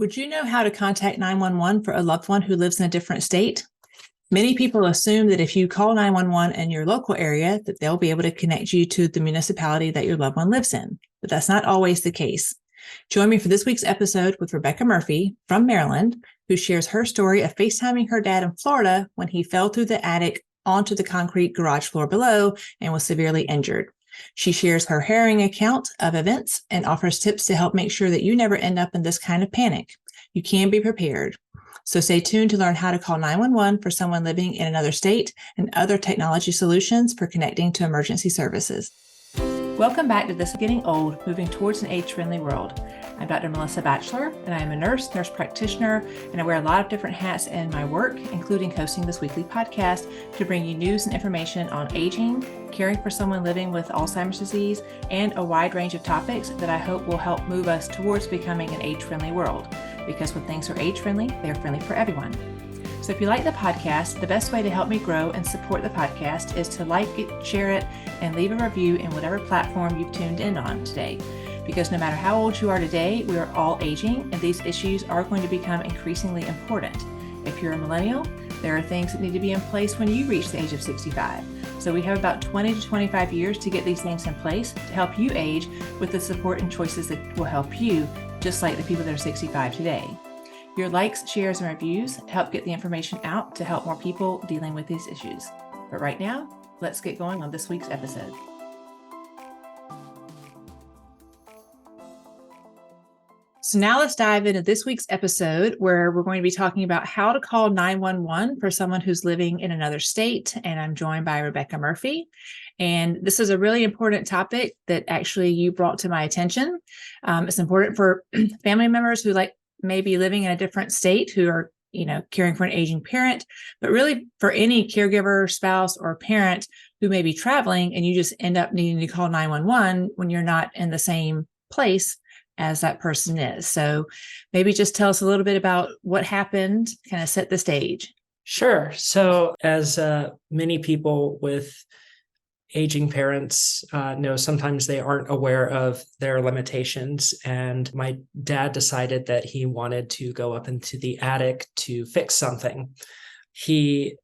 Would you know how to contact 911 for a loved one who lives in a different state? Many people assume that if you call 911 in your local area, that they'll be able to connect you to the municipality that your loved one lives in, but that's not always the case. Join me for this week's episode with Rebecca Murphy from Maryland, who shares her story of FaceTiming her dad in Florida when he fell through the attic onto the concrete garage floor below and was severely injured. She shares her harrowing account of events and offers tips to help make sure that you never end up in this kind of panic. You can be prepared. So stay tuned to learn how to call 911 for someone living in another state and other technology solutions for connecting to emergency services. Welcome back to This is Getting Old, Moving Towards an Age-Friendly World. I'm Dr. Melissa Batchelor, and I am a nurse practitioner, and I wear a lot of different hats in my work, including hosting this weekly podcast to bring you news and information on aging, caring for someone living with Alzheimer's disease, and a wide range of topics that I hope will help move us towards becoming an age-friendly world. Because when things are age-friendly, they're friendly for everyone. So if you like the podcast, the best way to help me grow and support the podcast is to like it, share it, and leave a review in whatever platform you've tuned in on today. Because no matter how old you are today, we are all aging, and these issues are going to become increasingly important. If you're a millennial, there are things that need to be in place when you reach the age of 65. So we have about 20 to 25 years to get these things in place to help you age with the support and choices that will help you, just like the people that are 65 today. Your likes, shares, and reviews help get the information out to help more people dealing with these issues. But right now, let's get going on this week's episode. So now let's dive into this week's episode where we're going to be talking about how to call 911 for someone who's living in another state. And I'm joined by Rebecca Murphy. And this is a really important topic that actually you brought to my attention. It's important for family members who may be living in a different state who are, caring for an aging parent, but really for any caregiver, spouse, or parent who may be traveling and you just end up needing to call 911 when you're not in the same place as that person is. So maybe just tell us a little bit about what happened, kind of set the stage. Sure. So as many people with aging parents know, sometimes they aren't aware of their limitations. And my dad decided that he wanted to go up into the attic to fix something. He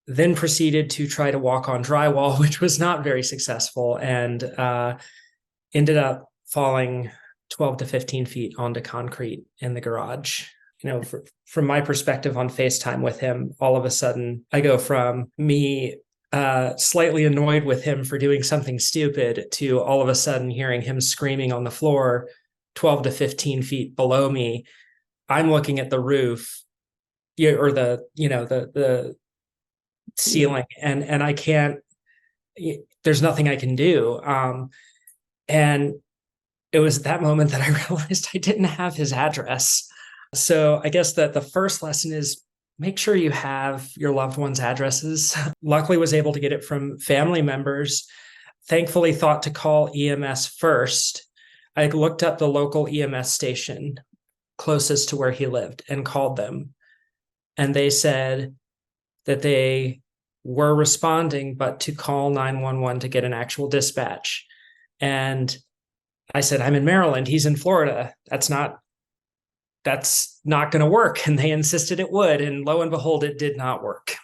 then proceeded to try to walk on drywall, which was not very successful, and ended up falling 12 to 15 feet onto concrete in the garage. From my perspective on FaceTime with him, all of a sudden I go from me slightly annoyed with him for doing something stupid to all of a sudden hearing him screaming on the floor 12 to 15 feet below me. I'm looking at the roof or the ceiling, and I can't, there's nothing I can do. And it was at that moment that I realized I didn't have his address. So I guess that the first lesson is make sure you have your loved ones' addresses. Luckily, was able to get it from family members. Thankfully, thought to call EMS first. I looked up the local EMS station closest to where he lived and called them. And they said that they were responding, but to call 911 to get an actual dispatch. And I said, I'm in Maryland. He's in Florida. That's not going to work. And they insisted it would. And lo and behold, it did not work.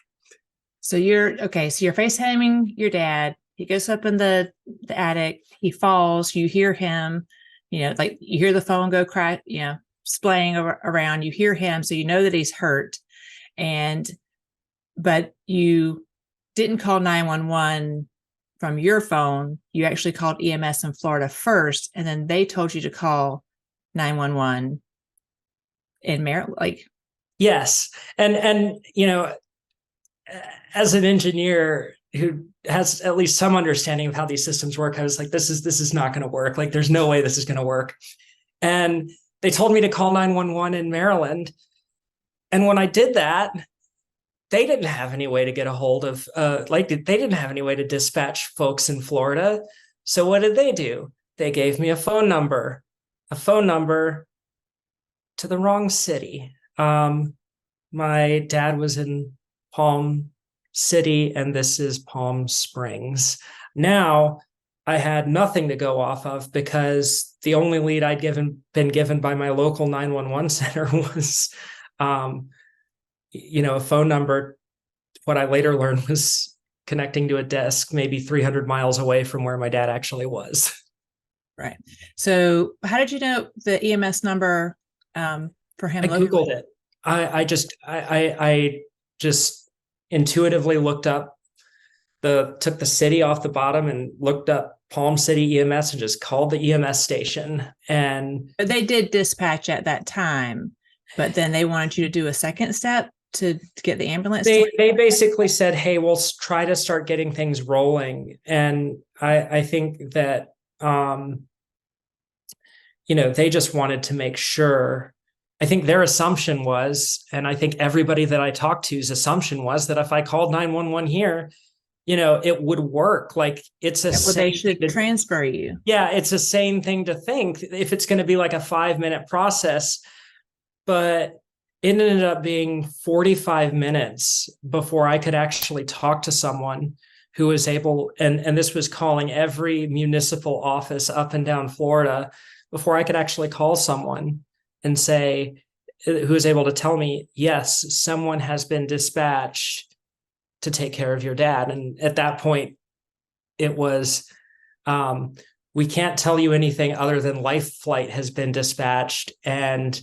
So you're FaceTiming your dad. He goes up in the attic. He falls. You hear him, you hear the phone go crack, splaying around. You hear him. So you know that he's hurt. But you didn't call 911 from your phone. You actually called EMS in Florida first, and then they told you to call 911 in Maryland. Yes. And as an engineer who has at least some understanding of how these systems work, I was like, this is not going to work. There's no way this is going to work. And they told me to call 911 in Maryland. And when I did that, they didn't have any way to get a hold of, they didn't have any way to dispatch folks in Florida. So what did they do? They gave me a phone number to the wrong city. My dad was in Palm City, and this is Palm Springs. Now I had nothing to go off of because the only lead I'd been given by my local 911 center was, a phone number. What I later learned was connecting to a desk maybe 300 miles away from where my dad actually was. Right. So how did you know the EMS number for him I locally? Googled it. I just intuitively looked up took the city off the bottom and looked up Palm City EMS and just called the EMS station. And But they did dispatch at that time, but then they wanted you to do a second step to get the ambulance. they basically said, hey, we'll try to start getting things rolling. And I think that they just wanted to make sure. I think their assumption was, and I think everybody that I talked to's assumption was, that if I called 911 here, it would work. Like, it's a well, they should transfer you. Yeah, it's a sane thing to think if it's going to be like a 5-minute process. But it ended up being 45 minutes before I could actually talk to someone who was able, and this was calling every municipal office up and down Florida, before I could actually call someone and say, who was able to tell me, yes, someone has been dispatched to take care of your dad. And at that point, it was, we can't tell you anything other than life flight has been dispatched. And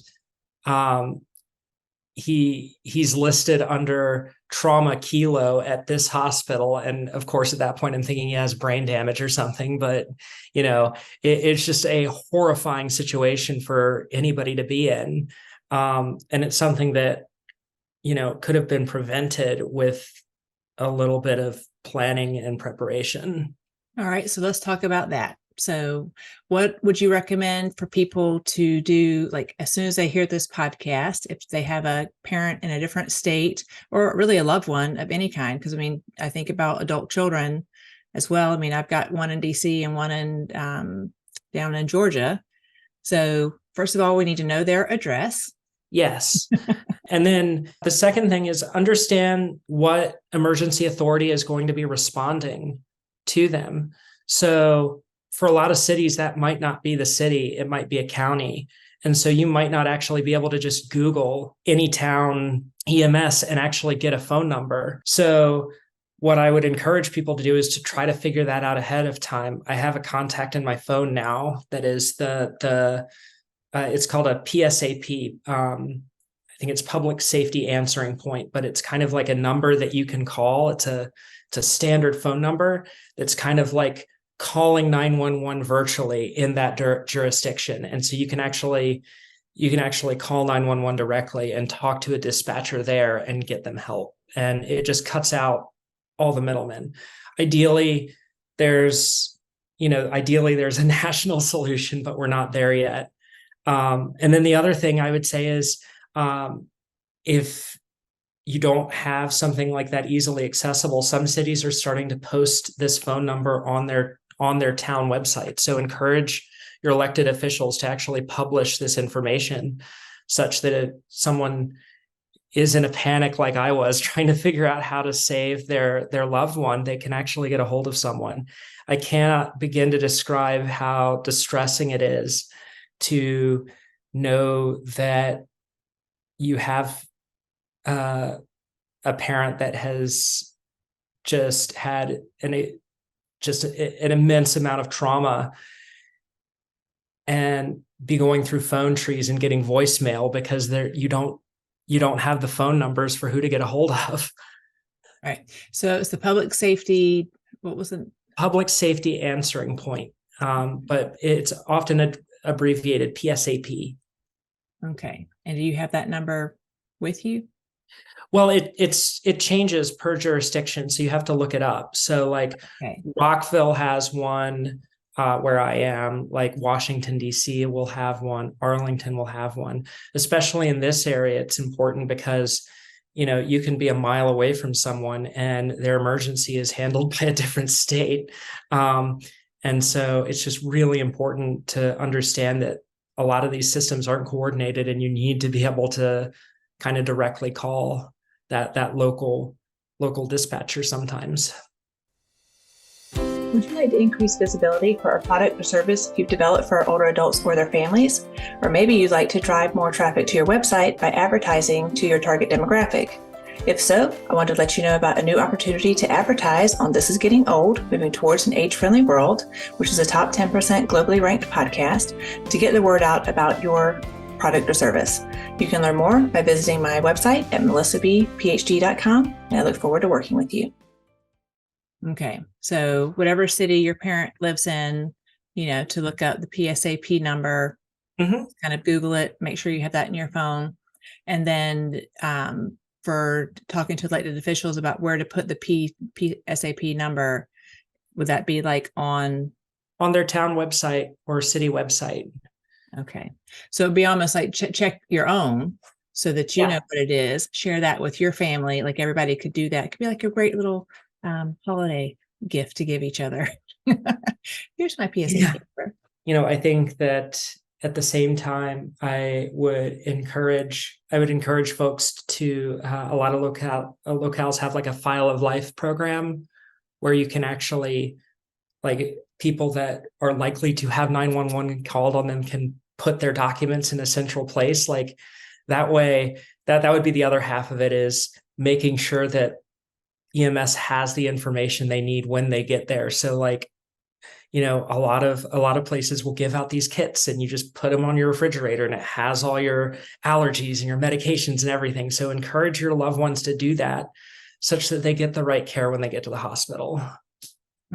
he's listed under trauma kilo at this hospital. And of course, at that point, I'm thinking he has brain damage or something. But, it's just a horrifying situation for anybody to be in. And it's something that, could have been prevented with a little bit of planning and preparation. All right. So let's talk about that. So what would you recommend for people to do, like, as soon as they hear this podcast, if they have a parent in a different state or really a loved one of any kind? Because I think about adult children as well. I've got one in DC and one in down in Georgia. So first of all, we need to know their address. Yes. And then the second thing is understand what emergency authority is going to be responding to them. So for a lot of cities, that might not be the city, it might be a county. And so you might not actually be able to just Google any town EMS and actually get a phone number. So what I would encourage people to do is to try to figure that out ahead of time. I have a contact in my phone now that is it's called a PSAP. I think it's public safety answering point, but it's kind of like a number that you can call. It's a standard phone number that's kind of like calling 911 virtually in that jurisdiction. And so you can actually call 911 directly and talk to a dispatcher there and get them help. And it just cuts out all the middlemen. Ideally, there's a national solution, but we're not there yet. And then the other thing I would say is, if you don't have something like that easily accessible, some cities are starting to post this phone number on their town website. So encourage your elected officials to actually publish this information such that if someone is in a panic like I was trying to figure out how to save their loved one, they can actually get a hold of someone. I cannot begin to describe how distressing it is to know that you have a parent that has just had an immense amount of trauma and be going through phone trees and getting voicemail because you don't have the phone numbers for who to get a hold of. Right. So it's the public safety. What was it? Public safety answering point. But it's often abbreviated PSAP. Okay. And do you have that number with you? Well, it changes per jurisdiction, so you have to look it up. So like Rockville has one where I am, like Washington, D.C. will have one, Arlington will have one. Especially in this area, it's important because you can be a mile away from someone and their emergency is handled by a different state. And so it's just really important to understand that a lot of these systems aren't coordinated and you need to be able to kind of directly call that local dispatcher sometimes. Would you like to increase visibility for a product or service you've developed for older adults or their families? Or maybe you'd like to drive more traffic to your website by advertising to your target demographic. If so, I want to let you know about a new opportunity to advertise on This Is Getting Old, Moving Towards an Age-Friendly World, which is a top 10% globally ranked podcast, to get the word out about your product or service. You can learn more by visiting my website at melissaBPhD.com, and I look forward to working with you. Okay, so whatever city your parent lives in, to look up the PSAP number, kind of Google it, make sure you have that in your phone. And then for talking to elected officials about where to put the PSAP number, would that be like on their town website or city website? Okay, so it'd be almost like check your own so that you know what it is. Share that with your family. Like everybody could do that. It could be like a great little holiday gift to give each other. Here's my PSA paper. I think that at the same time, I would encourage folks to a lot of locales have like a file of life program where you can actually, like, people that are likely to have 911 called on them can put their documents in a central place. Like that way, that would be the other half of it, is making sure that EMS has the information they need when they get there. So like, a lot of places will give out these kits and you just put them on your refrigerator and it has all your allergies and your medications and everything. So encourage your loved ones to do that such that they get the right care when they get to the hospital.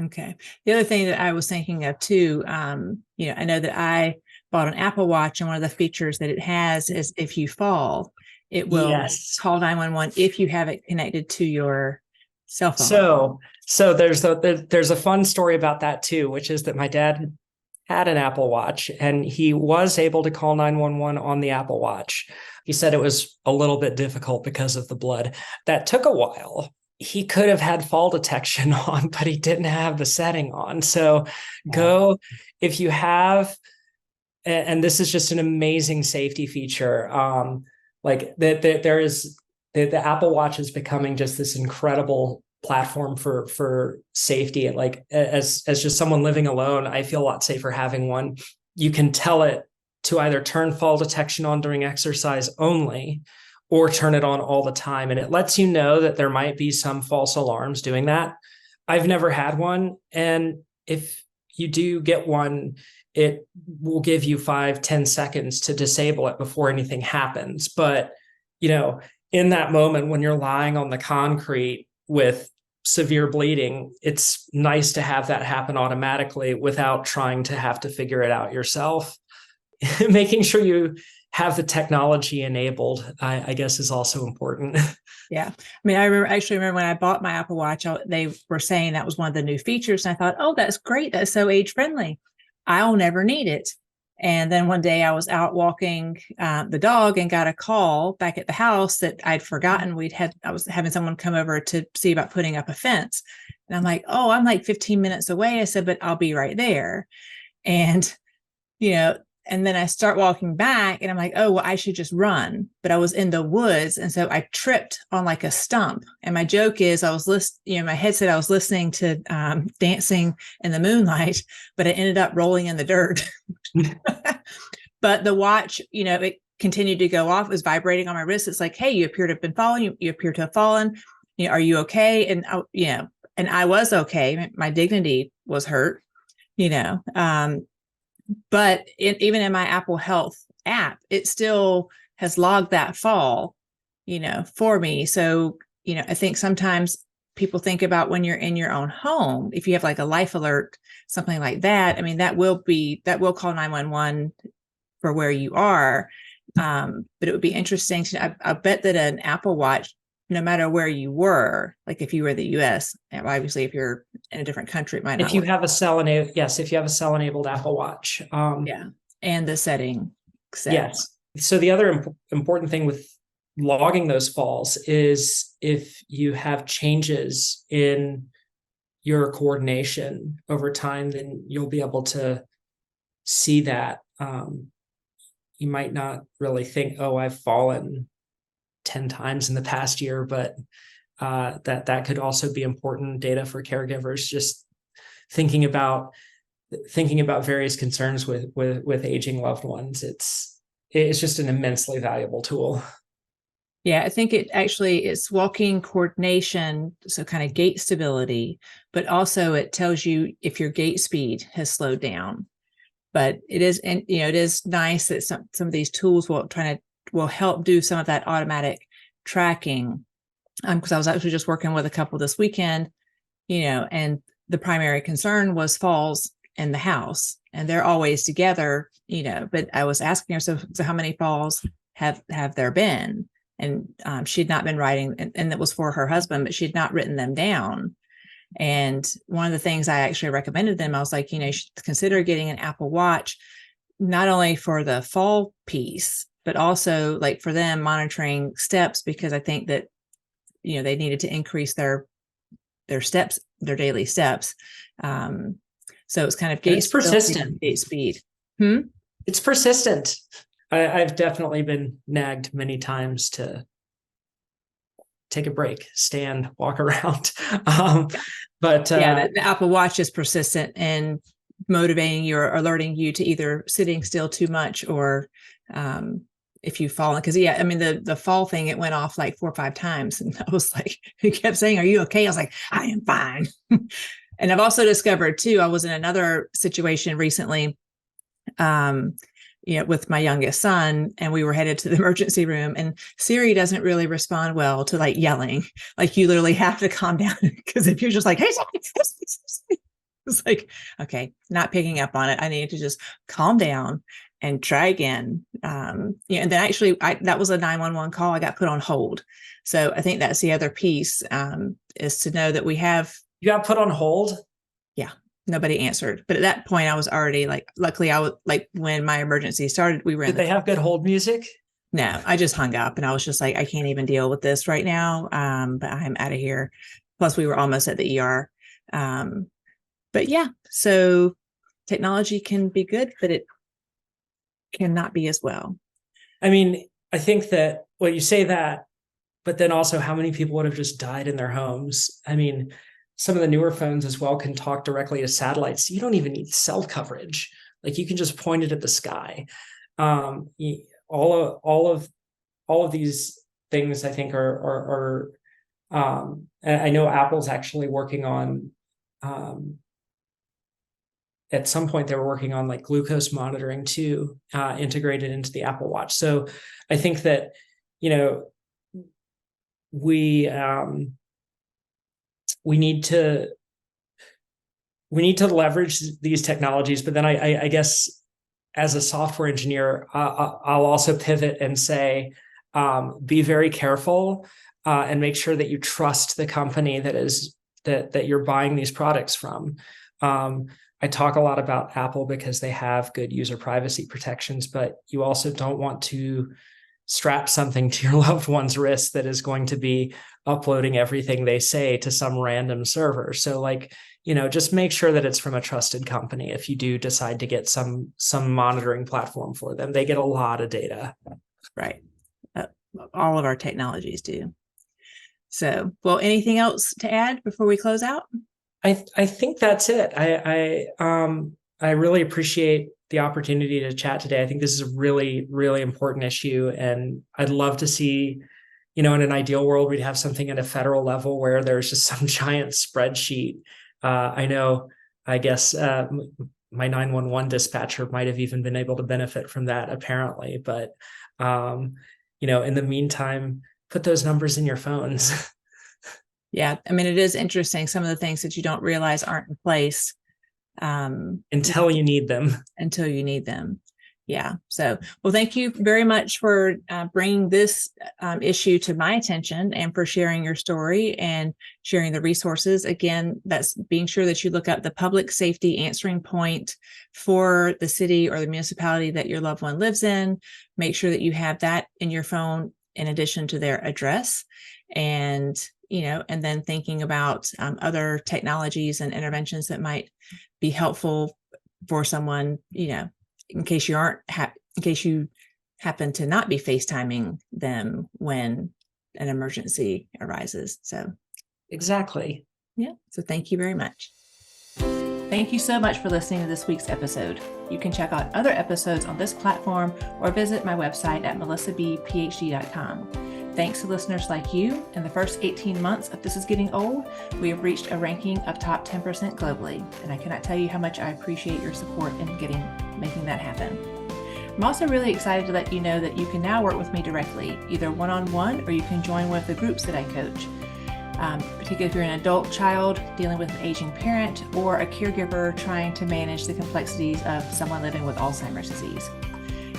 Okay. The other thing that I was thinking of too, I know that I bought an Apple Watch, and one of the features that it has is if you fall, it will call 911 if you have it connected to your cell phone. So there's a fun story about that too, which is that my dad had an Apple Watch and he was able to call 911 on the Apple Watch. He said it was a little bit difficult because of the blood. That took a while. He could have had fall detection on, but he didn't have the setting on. So go, if you have, and this is just an amazing safety feature. Like there is the Apple Watch is becoming just this incredible platform for safety. And like, as just someone living alone, I feel a lot safer having one. You can tell it to either turn fall detection on during exercise only, or turn it on all the time. And it lets you know that there might be some false alarms doing that. I've never had one. And if you do get one, it will give you 5-10 seconds to disable it before anything happens. But, in that moment when you're lying on the concrete with severe bleeding, it's nice to have that happen automatically without trying to have to figure it out yourself. Making sure you have the technology enabled, I guess, is also important. Yeah. I mean, I remember when I bought my Apple Watch, they were saying that was one of the new features. And I thought, oh, that's great. That's so age friendly. I'll never need it. And then one day I was out walking the dog and got a call back at the house that I'd forgotten I was having someone come over to see about putting up a fence. And I'm like, oh, I'm like 15 minutes away. I said, but I'll be right there. And, and then I start walking back and I'm like, oh, well, I should just run. But I was in the woods. And so I tripped on like a stump. And my joke is my head said I was listening to Dancing in the Moonlight, but I ended up rolling in the dirt. But the watch, it continued to go off. It was vibrating on my wrist. It's like, hey, you appear to have been falling. You appear to have fallen. Are you okay? And, and I was okay. My dignity was hurt, but even in my Apple Health app, it still has logged that fall, for me. So, I think sometimes people think about when you're in your own home, if you have like a life alert, something like that. I mean, that will call 911 for where you are. But it would be interesting I bet that an Apple Watch, no matter where you were, like if you were in the US, and obviously if you're in a different country, it might not. If you have a if you have a cell-enabled Apple Watch. And the setting. Yes. So the other important thing with logging those falls is if you have changes in your coordination over time, then you'll be able to see that. You might not really think, oh, I've fallen 10 times in the past year, but that could also be important data for caregivers. Just thinking about various concerns with aging loved ones. It's just an immensely valuable tool. Yeah, I think it's walking coordination, so kind of gait stability, but also it tells you if your gait speed has slowed down. But it is, and it is nice that some of these tools will help do some of that automatic tracking. Because I was actually just working with a couple this weekend, and the primary concern was falls in the house, and they're always together, but I was asking her, so how many falls have there been? And she had not been writing, and it was for her husband, but she had not written them down. And one of the things I actually recommended them, I was like, you should consider getting an Apple Watch, not only for the fall piece, but also like for them monitoring steps, because I think that, they needed to increase their steps, their daily steps. So it's kind of it's persistent. Gait speed. It's persistent. I've definitely been nagged many times to take a break, stand, walk around. But the Apple Watch is persistent in motivating you or alerting you to either sitting still too much or if you've fallen. Because the fall thing, it went off like 4 or 5 times, and I was like, he kept saying, "Are you okay?" I was like, "I am fine." And I've also discovered too, I was in another situation recently, with my youngest son, and we were headed to the emergency room, and Siri doesn't really respond well to like yelling. Like you literally have to calm down, because if you're just like, "Hey," it's like, okay, not picking up on it. I need to just calm down and try again. And then actually that was a 911 call. I got put on hold. So I think that's the other piece, is to know that you got put on hold. Yeah. Nobody answered. But at that point I was already luckily I was like, when my emergency started, we were Did they have good hold music? No, I just hung up, and I was just like, I can't even deal with this right now. But I'm out of here. Plus we were almost at the ER. But yeah, so technology can be good, but it cannot be as well. I think that, well, you say that, but then also how many people would have just died in their homes? Some of the newer phones as well can talk directly to satellites. You don't even need cell coverage. Like you can just point it at the sky. All of these things I think are I know Apple's actually working on, at some point they were working on like glucose monitoring too, integrated into the Apple Watch. So I think that, we need to leverage these technologies, but then I guess as a software engineer, I'll also pivot and say, be very careful and make sure that you trust the company that you're buying these products from. I talk a lot about Apple because they have good user privacy protections, but you also don't want to strap something to your loved one's wrist that is going to be uploading everything they say to some random server. So just make sure that it's from a trusted company. If you do decide to get some monitoring platform for them, they get a lot of data. Right. All of our technologies do. So, well, anything else to add before we close out? I think that's it. I really appreciate the opportunity to chat today. I think this is a really, really important issue, and I'd love to see, in an ideal world, we'd have something at a federal level where there's just some giant spreadsheet. I guess my 911 dispatcher might have even been able to benefit from that, apparently. But in the meantime, put those numbers in your phones. Yeah, it is interesting. Some of the things that you don't realize aren't in place until you need them. Yeah. So, well, thank you very much for bringing this issue to my attention and for sharing your story and sharing the resources. Again, that's being sure that you look up the public safety answering point for the city or the municipality that your loved one lives in. Make sure that you have that in your phone in addition to their address. And and then thinking about other technologies and interventions that might be helpful for someone, in case you happen to not be FaceTiming them when an emergency arises. So exactly. Yeah. So thank you very much. Thank you so much for listening to this week's episode. You can check out other episodes on this platform or visit my website at melissaBPhD.com. Thanks to listeners like you, in the first 18 months of This Is Getting Old, we have reached a ranking of top 10% globally, and I cannot tell you how much I appreciate your support in making that happen. I'm also really excited to let you know that you can now work with me directly, either one-on-one or you can join one of the groups that I coach. Particularly if you're an adult child dealing with an aging parent or a caregiver trying to manage the complexities of someone living with Alzheimer's disease.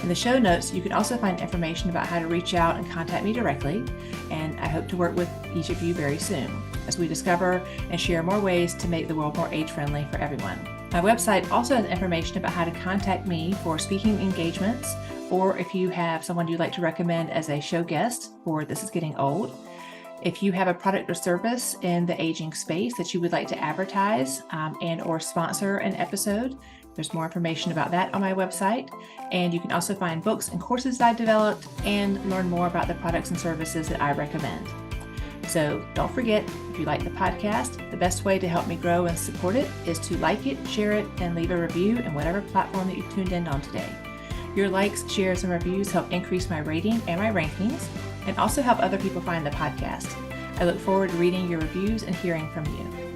In the show notes, you can also find information about how to reach out and contact me directly, and I hope to work with each of you very soon as we discover and share more ways to make the world more age-friendly for everyone. My website also has information about how to contact me for speaking engagements, or if you have someone you'd like to recommend as a show guest for This Is Getting Old. If you have a product or service in the aging space that you would like to advertise and or sponsor an episode, there's more information about that on my website. And you can also find books and courses that I developed and learn more about the products and services that I recommend. So don't forget, if you like the podcast, the best way to help me grow and support it is to like it, share it, and leave a review in whatever platform that you've tuned in on today. Your likes, shares, and reviews help increase my rating and my rankings, and also help other people find the podcast. I look forward to reading your reviews and hearing from you.